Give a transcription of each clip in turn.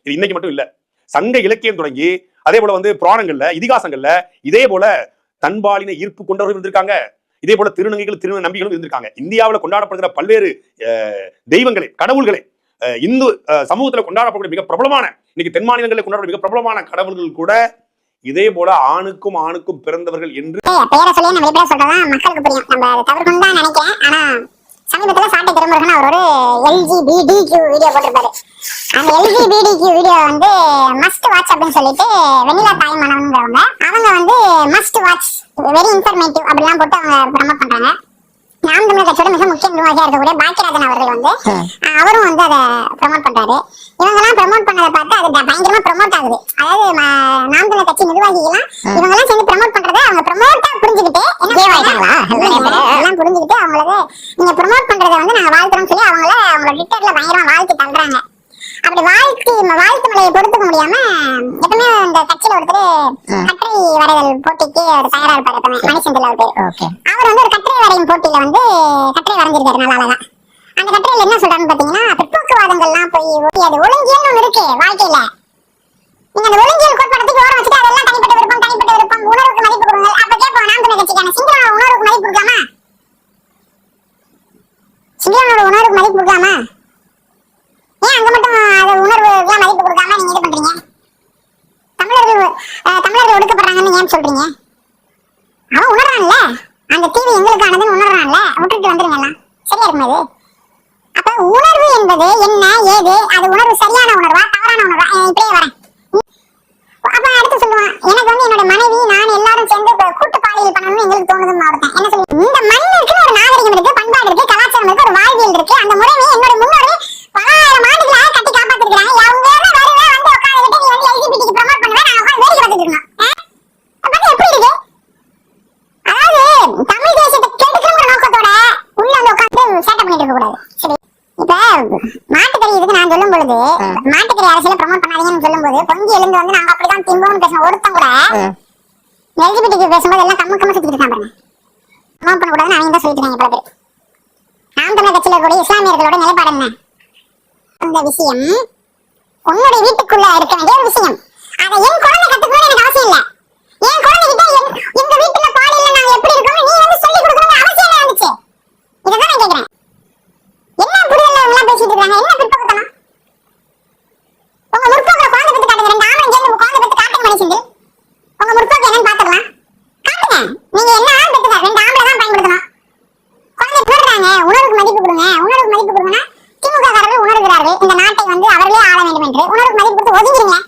இது இன்னைக்கு மட்டும் இல்ல, சங்க இலக்கியம் தொடங்கி அதே போல புராணங்கள்ல இதிகாசங்கள்ல இதே போல தன்பாலின ஈர்ப்பு கொண்டவர்கள் இருந்திருக்காங்க. இதே போல திருநங்கைகள் திருந நம்பிகளும் இருந்திருக்காங்க. இந்தியாவில் கொண்டாடப்படுகிற பல்வேறு தெய்வங்களை கடவுள்களை இந்து சமூகத்தில் கொண்டாடப்படக்கூடிய மிக பிரபலமான இன்னைக்கு தென் மாநிலங்களில் கொண்டாட மிக பிரபலமான கடவுள்கள் கூட இதே போல ஆணுக்கும் ஆணுக்கும் பிறந்தவர்கள் என்று பேரை சொல்லி நம்ம எப்படி சொல்றதா மக்களுக்கு புரியும். நம்ம தவிர்க்கணும் தான் நினைக்கிறேன். ஆனா சமீபத்துல சாட்டை திருமுருகன் அவர் ஒரு LGBTQ வீடியோ போட்டிருப்பாரு. அந்த LGBTQ வீடியோ மஸ்ட் வாட்ச் அப்படின்னு சொல்லிட்டு வெண்ணிலா தாய்மானவங்கிறவங்க அவங்க மஸ்ட் வாட்ச் வெரி இன்ஃபர்மேட்டிவ் அப்படிலாம் போட்டு அவங்க ப்ரமோட் பண்றாங்க. நாம் தமிழர் கட்சியோட மிக முக்கிய நிர்வாகியா இருக்கக்கூடிய பாக்கியராஜன் அவர்கள் அவரும் அதை ப்ரமோட் பண்றாரு. இவங்கெல்லாம் ப்ரமோட் பண்ணதை பார்த்து அது பயங்கரமா ப்ரமோட் ஆகுது. அதாவது நாம் தமிழர் கட்சி நிர்வாகிகள்லாம் இவங்கெல்லாம் சேர்ந்து ப்ரமோட் பண்றதை அவங்க ப்ரமோட்டா புரிஞ்சுக்கிட்டு எல்லாம் புரிஞ்சுக்கிட்டு அவங்களுக்கு நீங்க ப்ரமோட் பண்றதை நாங்க வாழ்த்துறோம் சொல்லி அவங்களோட ட்விட்டர்ல பயங்கரமா வாழ்த்து தள்ளுறாங்க. அப்படி வாழ்த்து மலையை பொறுத்துக்க முடியாம எப்பவுமே இந்த கட்சியில ஒருத்தர் கட்டுரை வரைதல் போட்டிக்கு ஒரு தயாரா இருப்பாரு. எப்பவுமே மணிசந்தில் அவர் ஒரு கட்டுரை வரையும் போட்டியில கட்டுரை வரைஞ்சிருக்காரு. நல்லா அழகா அந்த கட்டுரையில என்ன சொல்றான்னு பாத்தீங்கன்னா, பிற்போக்குவாதங்கள்லாம் போய் அது ஒழுங்கியல் ஒண்ணு இருக்கு வாழ்க்கையில. நீங்க அந்த ஒழுங்கியல் கோட்பாடத்துக்கு ஓரம் வச்சுட்டு அதெல்லாம் தனிப்பட்ட விருப்பம் உணர்வுக்கு மதிப்பு கொடுங்க. அப்ப கேட்போம் நாம் தமிழர் கட்சிக்கான சிங்களோட உணர்வுக்கு மதிப்பு கொடுக்காமா? சிங்களோட உணர்வுக்கு மதிப்பு கொடுக்காமா? ஏன் அங்க மட்டும் அது உணர்வுக்குலாம் மதிப்பு கொடுக்காம நீங்க இது பண்றீங்க? தமிழர்கள் ஒடுக்கப்படுறாங்கன்னு ஏன் சொல்றீங்க? அவன் உணர்றான்ல, அந்த தீவு எங்களுக்கானதுன்னு உணர்றான்ல, விட்டுட்டு வந்துருங்க. சரியா இருக்குமா இது? அப்ப உணர்வு என்பது என்ன ஏது, அது உணர்வு சரியான உணர்வா தவறான உணர்வா? இப்படியே வரேன். அப்ப அடுத்து சொல்லுவான், எனக்கு என்னோட மனைவி நான் எல்லாரும் சேர்ந்து கூட்டு பாலியல் பண்ணணும்னு எங்களுக்கு தோணுதுன்னு ஒருத்தன் என்ன சொல்லி, இந்த மண்ணுக்கு ஒரு நாகரிகம் இருக்கு, பண்பாடு இருக்கு, கலாச்சாரம் இருக்கு, ஒரு வாழ்வியல் இருக்கு. அந்த முறையை என்னோட முன்னோர்கள் பலாயிரம் ஆண்டுகளாக கட்டி காப்பாத்திருக்காங்க. அவங்க உட்காந்துக்கிட்டு நீ LGBTக்கு ப்ரமோட் பண்ணுவேன், நான் உட்காந்து வேடிக்கை பார்த்துட்டு இருக்கேன். எப்படி இருக்கு? அதாவது தமிழ் தேசத்தை கெடுக்கிற நோக்கத்தோட உள்ள உட்காந்து சேட்டை பண்ணிட்டு இருக்க கூடாது. சரி, இப்ப மாட்டுக்கறி இதுக்கு நான் சொல்லும் பொழுது மாட்டுக்கறி அரசியல ப்ரமோட் பண்ணாதீங்கன்னு சொல்லும் போது பொங்கி எழுந்து நாங்க அப்படிதான் திம்போன்னு பேசுவோம். ஒருத்தன் கூட LGBTக்கு பேசும்போது எல்லாம் கம்ம சுத்திட்டு இருக்கான் பாருங்க. ப்ரமோட் பண்ணக்கூடாதுன்னு அவங்க தான் சொல்லிட்டு இருக்காங்க பல பேர். நாம் தமிழர் கட்சியில கூட இஸ்லாமியர்களோட நிலைப்பாடு என்ன? அந்த விஷயம் உன்னுடைய வீட்டுக்குள்ள இருக்க வேண்டிய ஒரு விஷயம். அதை என் குழந்தை கத்துக்கணும்னு எனக்கு அவசியம் இல்ல. என் குழந்தைகிட்ட எங்க வீட்டுல பாலியல்ல நாங்க எப்படி இருக்கோம் நீ சொல்லி கொடுக்கணும்னு அவசியம் இல்ல இருந்துச்சு. இதான் நான் கேக்குறேன். என்ன புரியல எல்லாம் பேசிட்டு இருக்காங்க? என்ன பிற்போக்குத்தனம்? உங்க முற்போக்குல குழந்தை பத்தி காட்டுங்க. ரெண்டு ஆம்பளை சேர்ந்து குழந்தை பத்தி காட்டுங்க மனுஷன். உங்க முற்போக்கு என்னன்னு பாத்துக்கலாம். காட்டுங்க. நீங்க என்ன பெற்றுங்க? ரெண்டு ஆம்பளை தான் பயன்படுத்தணும். குழந்தை போடுறாங்க, உணர்வுக்கு மதிப்பு கொடுங்க. உணர்வுக்கு மதிப்பு கொடுங்கன்னா திமுக காரர்கள் உணர்கிறார்கள் இந்த நாட்டை அவர்களே ஆள வேண்டும் என்று. உணர்வுக்கு மதிப்பு கொடுத்து ஒதுங்கிறீங்க.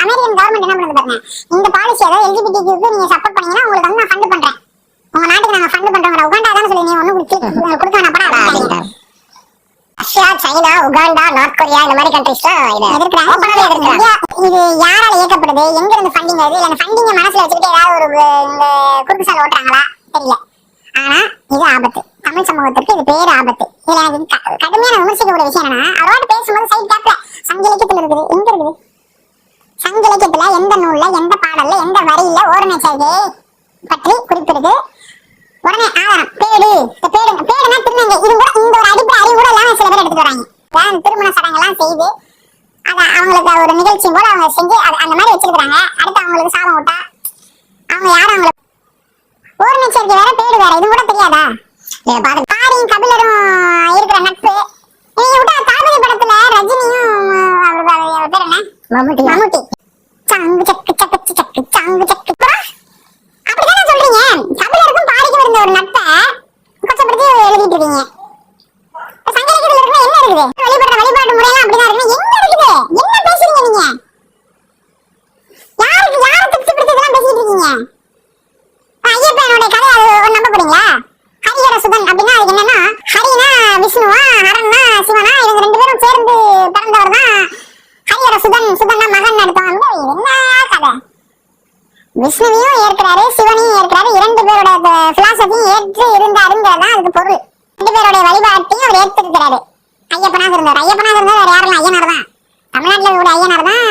அமெரிக்கன் கவர்மெண்ட் என்ன பண்ணுது பாருங்க, இந்த பாலிசி அதாவது LGBTக்கு நீங்க சப்போர்ட் பண்ணீங்கன்னா உங்களுக்கு நான் ஃபண்ட் பண்றேன், உங்க நாட்டுக்கு நாங்க ஃபண்ட் பண்றோம். உகாண்டா தான் சொல்லி நீ ஒண்ணு கொடுக்க வேணாம் பணம். Russia, China, Uganda, north Korea இந்த மாதிரி கண்ட்ரீஸ்லாம் எதிர்க்கிறாங்க. இது யாரால இயக்கப்படுது, எங்க இருந்து ஃபண்டிங் வருது, இல்ல ஃபண்டிங்க மனசுல வச்சுக்கிட்டு ஏதாவது ஒரு இந்த குறுக்கு சாலை ஓட்டுறாங்களா தெரியல. ஆனா இது ஆபத்து, தமிழ் சமூகத்திற்கு இது பேர் ஆபத்து. இதுல எனக்கு கடுமையான விமர்சிக்கக்கூடிய விஷயம் என்னன்னா, அவரோட பேசும்போது சைட் கேப்ல சங்க இலக்கியத்துல இருக்குது. எங்க இருக்குது சங்க இலக்கியத்துல? எந்த நூல்ல, எந்த பாடல்ல, எந்த வரியில ஓரணை செய்கை பற்றி குறிப்பிடுது? உடனே ஆதாரம் பேடுனா திருநங்கை. இது கூட இந்த ஒரு அடிப்படை அறிவு கூட எல்லாம் சில பேர் எடுத்துட்டு வராங்க. திருமண சடங்கெல்லாம் செய்து அதை அவங்களுக்கு ஒரு நிகழ்ச்சி போல அவங்க செஞ்சு அந்த மாதிரி வச்சிருக்காங்க. அடுத்து அவங்களுக்கு சாபம் விட்டா அவங்க யாரும் அவங்களுக்கு ஓரணை சேர்க்கை வேற பேடு வேற. இது கூட தெரியாதா? பாரியும் கபிலரும் இருக்கிற நட்பு. நீங்க விட்டா தளபதி படத்துல ரஜினியும் பேர் என்ன மம்முட்டி சாங்கு சக்கு சக்கு சக்கு சாங்கு சக்கு அப்படிதானே சொல்றீங்க. கபிலருக்கும் பாரிக்கும் இருந்த ஒரு நட்பை கொச்சப்படுத்தி எழுதிட்டு இருக்கீங்க. சங்க இலக்கியத்துல இருக்கிற என்ன இருக்குது? வழிபடுற வழிபாட்டு முறையெல்லாம் அப்படிதான் இருக்கு. என்ன இருக்குது? என்ன பேசுறீங்க நீங்க? யாரை திருப்திப்படுத்தி இதெல்லாம் பேசிட்டு இருக்கீங்க? ஐயப்பனுடைய கதை அது நம்ப போறீங்களா? ஹரிஹர சுதன் அப்படின்னா அது என்னன்னா, ஹரினா விஷ்ணுவா, ஹரன்னா சிவனா, இவங்க ரெண்டு பேரும் சேர்ந்து பிறந்தவர் தான் ஹரிஹர சுதன். சுதன்னா மகன் அர்த்தம். என்ன கதை? விஷ்ணுவையும் ஏற்கிறாரு, சிவனையும் ஏற்கிறாரு. இரண்டு பேரோட பிலாசபியும் ஏற்று இருந்தாருங்கிறதான் அதுக்கு பொருள். ரெண்டு பேருடைய வழிபாட்டையும் அவர் ஏற்றிருக்கிறாரு. ஐயப்பனாக இருந்தார். ஐயப்பனாக இருந்தார் வேற யாரும் ஐயனார் தான். தமிழ்நாட்டில் கூட ஐயனார் தான்,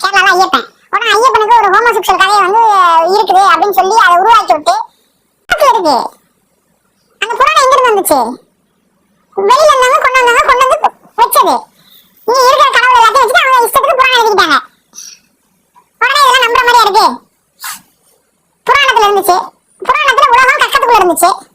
கேரளால ஐயப்பன். உடனே ஐயப்பனுக்கு ஒரு ஹோமோசெக்சுவல் கதையை இருக்குது அப்படின்னு சொல்லி அதை உருவாக்கி விட்டு இருக்கு. அந்த புராணம் எங்க இருந்து வந்துச்சு? வெளியில இருந்தாங்க கொண்டு வந்து வச்சது. நீ இருக்கிற கடவுள் எல்லாத்தையும் வச்சுட்டு அவங்க இஷ்டத்துக்கு புராணம் எழுதிட்டாங்க. உடனே இதெல்லாம் நம்புற மாதிரியா இருக்கு? புராணத்துல இருந்துச்சு, புராணத்துல உலகம் கஷ்டத்துக்குள்ள இருந்துச்சு.